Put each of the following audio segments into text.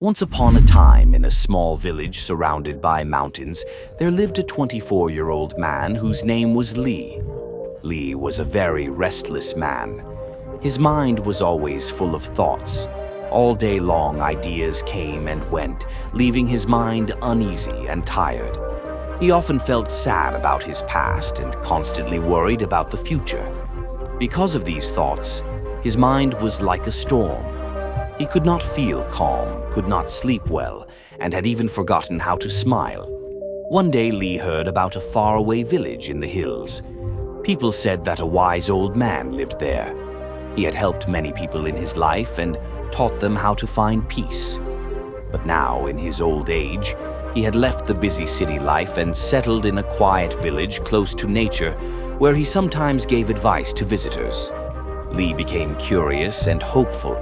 Once upon a time, in a small village surrounded by mountains, there lived a 24-year-old man whose name was Lee. Lee was a very restless man. His mind was always full of thoughts. All day long, ideas came and went, leaving his mind uneasy and tired. He often felt sad about his past and constantly worried about the future. Because of these thoughts, his mind was like a storm. He could not feel calm, could not sleep well, and had even forgotten how to smile. One day Lee heard about a faraway village in the hills. People said that a wise old man lived there. He had helped many people in his life and taught them how to find peace. But now, in his old age, he had left the busy city life and settled in a quiet village close to nature, where he sometimes gave advice to visitors. Lee became curious and hopeful.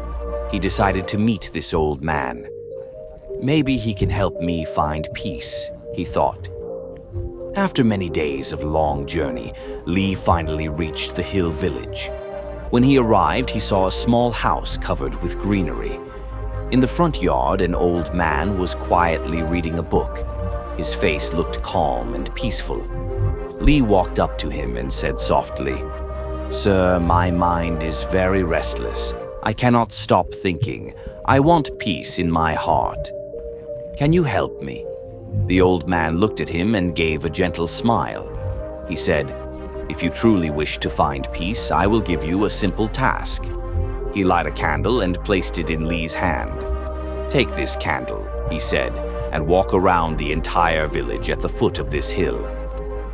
He decided to meet this old man. Maybe he can help me find peace, he thought. After many days of long journey, Lee finally reached the hill village. When he arrived, he saw a small house covered with greenery. In the front yard, an old man was quietly reading a book. His face looked calm and peaceful. Lee walked up to him and said softly, "Sir, my mind is very restless. I cannot stop thinking. I want peace in my heart. Can you help me?" The old man looked at him and gave a gentle smile. He said, "If you truly wish to find peace, I will give you a simple task." He lit a candle and placed it in Lee's hand. "Take this candle," he said, "and walk around the entire village at the foot of this hill.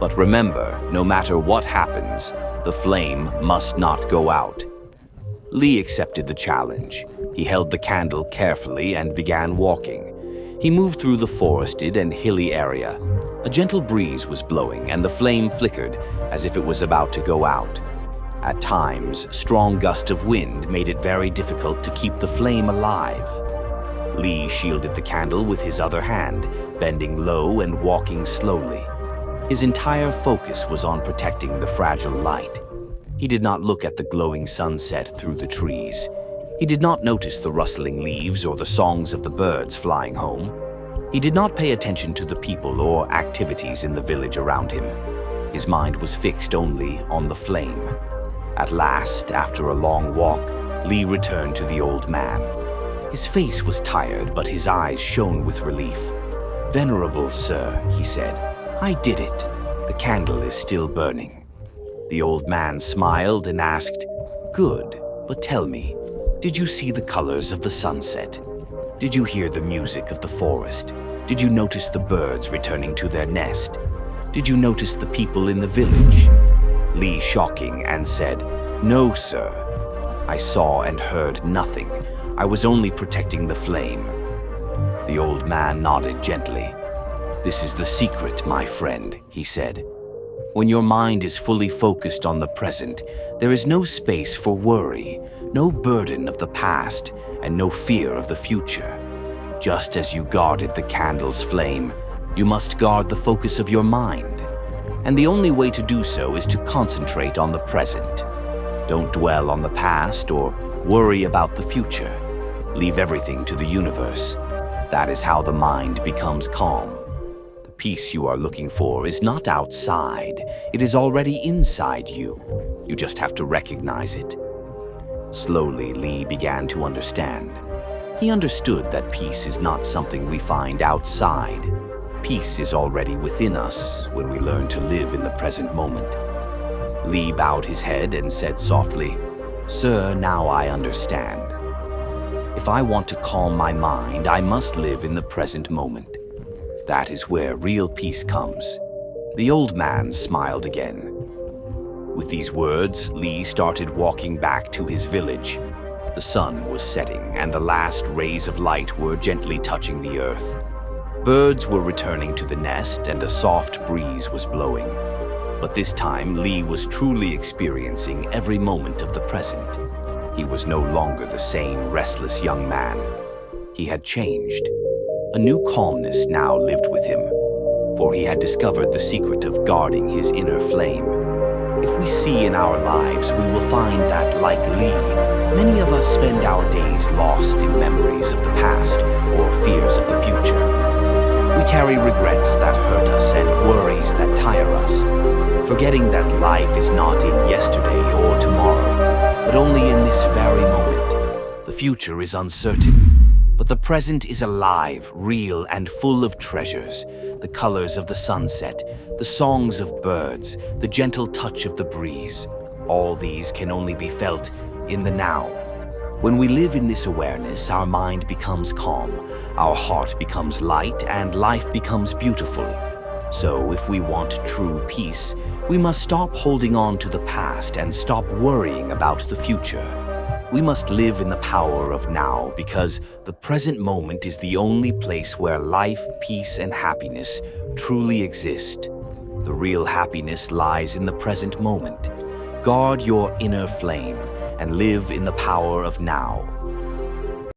But remember, no matter what happens, the flame must not go out." Lee accepted the challenge. He held the candle carefully and began walking. He moved through the forested and hilly area. A gentle breeze was blowing and the flame flickered as if it was about to go out. At times, strong gusts of wind made it very difficult to keep the flame alive. Lee shielded the candle with his other hand, bending low and walking slowly. His entire focus was on protecting the fragile light. He did not look at the glowing sunset through the trees. He did not notice the rustling leaves or the songs of the birds flying home. He did not pay attention to the people or activities in the village around him. His mind was fixed only on the flame. At last, after a long walk, Lee returned to the old man. His face was tired, but his eyes shone with relief. "Venerable sir," he said, "I did it. The candle is still burning." The old man smiled and asked, "Good, but tell me, did you see the colors of the sunset? Did you hear the music of the forest? Did you notice the birds returning to their nest? Did you notice the people in the village?" Lee shocking and said, "No, sir. I saw and heard nothing. I was only protecting the flame." The old man nodded gently. "This is the secret, my friend," he said. "When your mind is fully focused on the present, there is no space for worry, no burden of the past, and no fear of the future. Just as you guarded the candle's flame, you must guard the focus of your mind. And the only way to do so is to concentrate on the present. Don't dwell on the past or worry about the future. Leave everything to the universe. That is how the mind becomes calm. The peace you are looking for is not outside. It is already inside you. You just have to recognize it." Slowly, Lee began to understand. He understood that peace is not something we find outside. Peace is already within us when we learn to live in the present moment. Lee bowed his head and said softly, "Sir, now I understand. If I want to calm my mind, I must live in the present moment. That is where real peace comes." The old man smiled again. With these words, Lee started walking back to his village. The sun was setting, and the last rays of light were gently touching the earth. Birds were returning to the nest, and a soft breeze was blowing. But this time, Lee was truly experiencing every moment of the present. He was no longer the same restless young man. He had changed. A new calmness now lived with him, for he had discovered the secret of guarding his inner flame. If we see in our lives, we will find that, like Lee, many of us spend our days lost in memories of the past or fears of the future. We carry regrets that hurt us and worries that tire us, forgetting that life is not in yesterday or tomorrow, but only in this very moment. The future is uncertain, but the present is alive, real, and full of treasures. The colors of the sunset, the songs of birds, the gentle touch of the breeze. All these can only be felt in the now. When we live in this awareness, our mind becomes calm, our heart becomes light, and life becomes beautiful. So, if we want true peace, we must stop holding on to the past and stop worrying about the future. We must live in the power of now, because the present moment is the only place where life, peace, and happiness truly exist. The real happiness lies in the present moment. Guard your inner flame and live in the power of now.